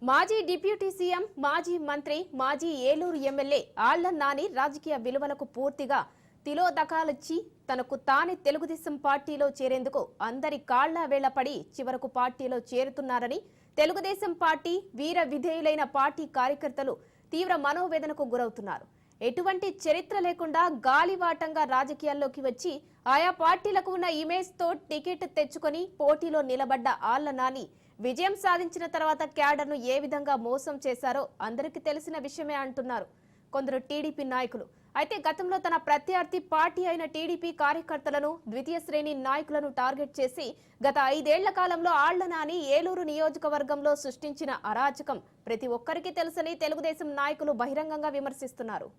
మాజీ deputy CM, మాజీ మంత్రి, మాజీ ఏలూరు ఎమ్మెల్యే ఆళ్ల నాని రాజకీయ విలువలకు పూర్తిగా తిలోదకాలిచ్చి తనకు తానే తెలుగుదేశం పార్టీలో చేరేందుకు అందరి కాళ్ల వేళ్లపడి చివరకు పార్టీలో చేరుతున్నారని తెలుగుదేశం పార్టీ వీర విధేయులైన పార్టీ కార్యకర్తలు తీవ్ర మనోవేదనకు గురవుతున్నారు. ఎటువంటి చరిత్ర లేకుండా గాలివాటంగా రాజకీయాల్లోకి వచ్చి ఆయా పార్టీలకు ఉన్న ఇమేజ్ తో టికెట్ తెచ్చుకొని పోటీలో నిలబడ్డ ఆళ్ల నాని విజయం సాధించిన తర్వాత క్యాడర్ను ఏ విధంగా మోసం చేశారో అందరికీ తెలిసిన విషయమే అంటున్నారు కొందరు టీడీపీ నాయకులు. అయితే గతంలో తన ప్రత్యర్థి పార్టీ అయిన టీడీపీ కార్యకర్తలను, ద్వితీయ శ్రేణి నాయకులను టార్గెట్ చేసి గత 5 ఏళ్ల కాలంలో ఆళ్ల నాని ఏలూరు నియోజకవర్గంలో సృష్టించిన అరాచకం ప్రతి ఒక్కరికి తెలుసని తెలుగుదేశం నాయకులు బహిరంగంగా విమర్శిస్తున్నారు.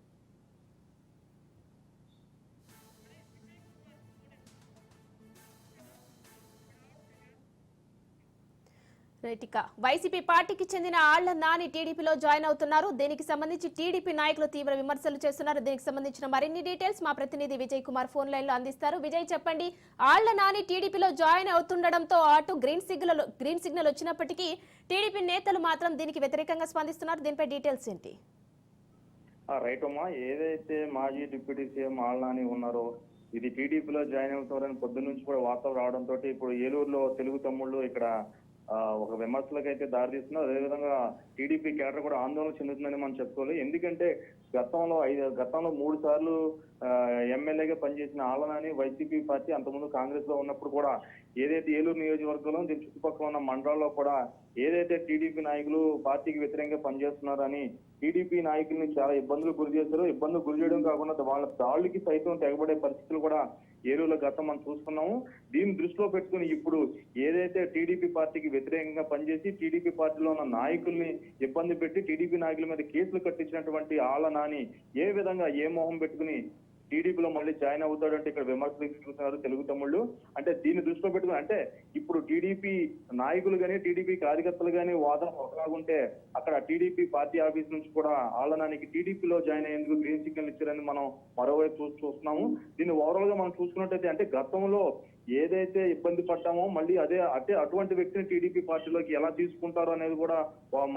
వైసీపీ పార్టీకి చెందిన ఆళ్ల నాని టీడీపీలో జాయిన్ అవుతున్నారు. దీనికి సంబంధించి టీడీపీ నాయకులు తీవ్ర విమర్శలు చేస్తున్నారు. దీనికి సంబంధించిన మరిన్ని డీటెయిల్స్ మా ప్రతినిధి విజయ్ కుమార్ ఫోన్ లైన్ లో అందిస్తారు. విజయ్, చెప్పండి, ఆళ్ల నాని టీడీపీలో జాయిన్ అవుతుండడంతో అటు గ్రీన్ సిగ్నల్ వచ్చినప్పటికీ టీడీపీ నేతలు మాత్రం దీనికి వ్యతిరేకంగా స్పందిస్తున్నారు. దీనిపై డీటెయిల్స్ ఏంటి? రైట్ అమ్మా, ఏదైతే మాజీ డిప్యూటీ సీఎం ఆళ్ల నాని ఉన్నారో ఇది టీడీపీలో జాయిన్ అవుతారని పొద్దున్న నుంచి కూడా వార్తలు రావడంతో ఇప్పుడు ఏలూరులో తెలుగు తమ్ముళ్ళు ఇక్కడ ఒక విమర్శలకు అయితే దారితీస్తున్నారు. అదేవిధంగా టీడీపీ కేడర్ కూడా ఆందోళన చెందుతుందని మనం చెప్పుకోవాలి. ఎందుకంటే గతంలో 3 సార్లు ఎమ్మెల్యేగా పనిచేసిన ఆళ్ల నాని వైసీపీ పార్టీ అంతకుముందు కాంగ్రెస్ లో ఉన్నప్పుడు కూడా ఏదైతే ఏలూరు నియోజకవర్గంలో దీని చుట్టుపక్కల ఉన్న మండలాల్లో కూడా ఏదైతే టీడీపీ నాయకులు పార్టీకి వ్యతిరేకంగా పనిచేస్తున్నారని టీడీపీ నాయకుల్ని చాలా ఇబ్బందులు గురి చేశారు. ఇబ్బందులు గురి చేయడం కాకుండా వాళ్ళ దాడులకి సైతం తెగబడే పరిస్థితులు కూడా ఏలూరులో గతం మనం చూస్తున్నాము. దీన్ని దృష్టిలో పెట్టుకుని ఇప్పుడు ఏదైతే టీడీపీ పార్టీకి వ్యతిరేకంగా పనిచేసి టీడీపీ పార్టీలో ఉన్న నాయకుల్ని ఇబ్బంది పెట్టి టీడీపీ నాయకుల మీద కేసులు కట్టించినటువంటి ఆళ్ల నాని ఏ విధంగా ఏ మొహం పెట్టుకుని టీడీపీలో మళ్ళీ జాయిన్ అవుతాడంటే ఇక్కడ విమర్శలు చూస్తున్నారు తెలుగు తమ్ముళ్ళు. అంటే దీన్ని దృష్టిలో పెట్టుకుని అంటే ఇప్పుడు టీడీపీ నాయకులు కానీ టీడీపీ కార్యకర్తలు కానీ వాదన ఒకలాగుంటే అక్కడ టీడీపీ పార్టీ ఆఫీస్ నుంచి కూడా ఆళ్ల నానికి టీడీపీలో జాయిన్ అయ్యేందుకు గ్రీన్ సిగ్నల్ ఇచ్చారని మనం మరోవైపు చూస్తున్నాము. దీన్ని ఓవరాల్ గా మనం చూసుకున్నట్టయితే అంటే గతంలో ఏదైతే ఇబ్బంది పడ్డామో మళ్ళీ అటువంటి వ్యక్తిని టీడీపీ పార్టీలోకి ఎలా తీసుకుంటారో అనేది కూడా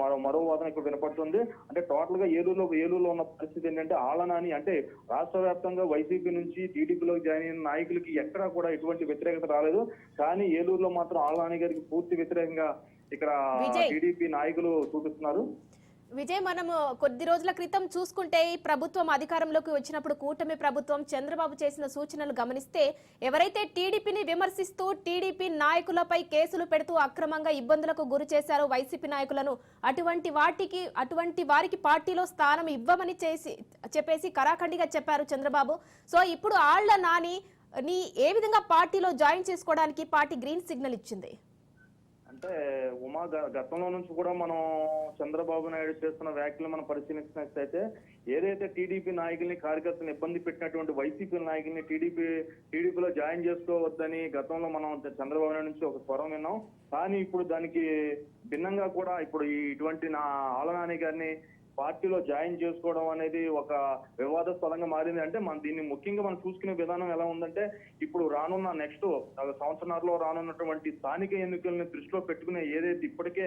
మరో వాదన ఇక్కడ వినపడుతుంది. అంటే టోటల్ గా ఏలూరులో ఉన్న పరిస్థితి ఏంటంటే ఆళ్ల నాని అంటే రాష్ట్ర వ్యాప్తంగా వైసీపీ నుంచి టీడీపీలోకి జాయిన్ అయిన నాయకులకి ఎక్కడా కూడా ఎటువంటి వ్యతిరేకత రాలేదు. కానీ ఏలూరులో మాత్రం ఆళ్ల నాని గారికి పూర్తి వ్యతిరేకంగా ఇక్కడ టీడీపీ నాయకులు చూపిస్తున్నారు. విజయ్, మనము కొద్ది రోజుల క్రితం చూసుకుంటే ఈ ప్రభుత్వం అధికారంలోకి వచ్చినప్పుడు కూటమి ప్రభుత్వం చంద్రబాబు చేసిన సూచనలు గమనిస్తే ఎవరైతే టీడీపీని విమర్శిస్తూ టీడీపీ నాయకులపై కేసులు పెడుతూ అక్రమంగా ఇబ్బందులకు గురి చేశారో వైసీపీ నాయకులను అటువంటి వారికి పార్టీలో స్థానం ఇవ్వమని చెప్పేసి కరాఖండిగా చెప్పారు చంద్రబాబు. సో ఇప్పుడు ఆళ్ల నాని ఏ విధంగా పార్టీలో జాయిన్ చేసుకోవడానికి పార్టీ గ్రీన్ సిగ్నల్ ఇచ్చింది? అంటే ఉమా, గతంలో నుంచి కూడా మనం చంద్రబాబు నాయుడు చేస్తున్న వ్యాఖ్యలు మనం పరిశీలించినట్లయితే ఏదైతే టీడీపీ నాయకుల్ని కార్యకర్తలను ఇబ్బంది పెట్టినటువంటి వైసీపీ నాయకుల్ని టీడీపీలో జాయిన్ చేసుకోవద్దని గతంలో మనం చంద్రబాబు నాయుడు నుంచి ఒక స్వరం విన్నాం. కానీ ఇప్పుడు దానికి భిన్నంగా కూడా ఇప్పుడు ఇటువంటి ఆళ్ల నాని గారిని పార్టీలో జాయిన్ చేసుకోవడం అనేది ఒక వివాదాస్పదంగా మారింది. అంటే దీన్ని ముఖ్యంగా మనం చూసుకునే విధానం ఎలా ఉందంటే ఇప్పుడు రానున్న నెక్స్ట్ సంవత్సరాల్లో రానున్నటువంటి స్థానిక ఎన్నికల్ని దృష్టిలో పెట్టుకునే ఏదైతే ఇప్పటికే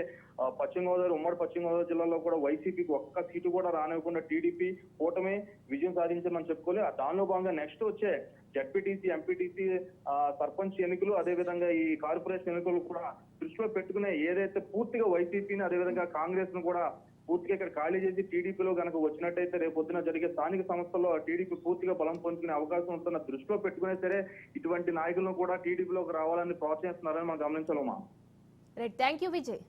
ఉమ్మడి పశ్చిమ గోదావరి జిల్లాలో కూడా వైసీపీకి ఒక్క సీటు కూడా రానివ్వకుండా టీడీపీ కూటమి విజయం సాధించమని చెప్పుకోవాలి. దానిలో భాగంగా నెక్స్ట్ వచ్చే జడ్పీటీసీ, ఎంపీటీసీ, సర్పంచ్ ఎన్నికలు, అదేవిధంగా ఈ కార్పొరేషన్ ఎన్నికలు కూడా దృష్టిలో పెట్టుకునే ఏదైతే పూర్తిగా వైసీపీని అదేవిధంగా కాంగ్రెస్ ను కూడా పూర్తిగా ఇక్కడ ఖాళీ చేసి టీడీపీలో కనుక వచ్చినట్టయితే రేపొద్దున జరిగే స్థానిక సంస్థల్లో టీడీపీ పూర్తిగా బలం పొందుకునే అవకాశం ఉంటున్న దృష్టిలో పెట్టుకునే సరే ఇటువంటి నాయకులను కూడా టీడీపీలోకి రావాలని ప్రోత్సహిస్తున్నారని మనం గమనించాలమ్మా. Thank you Vijay.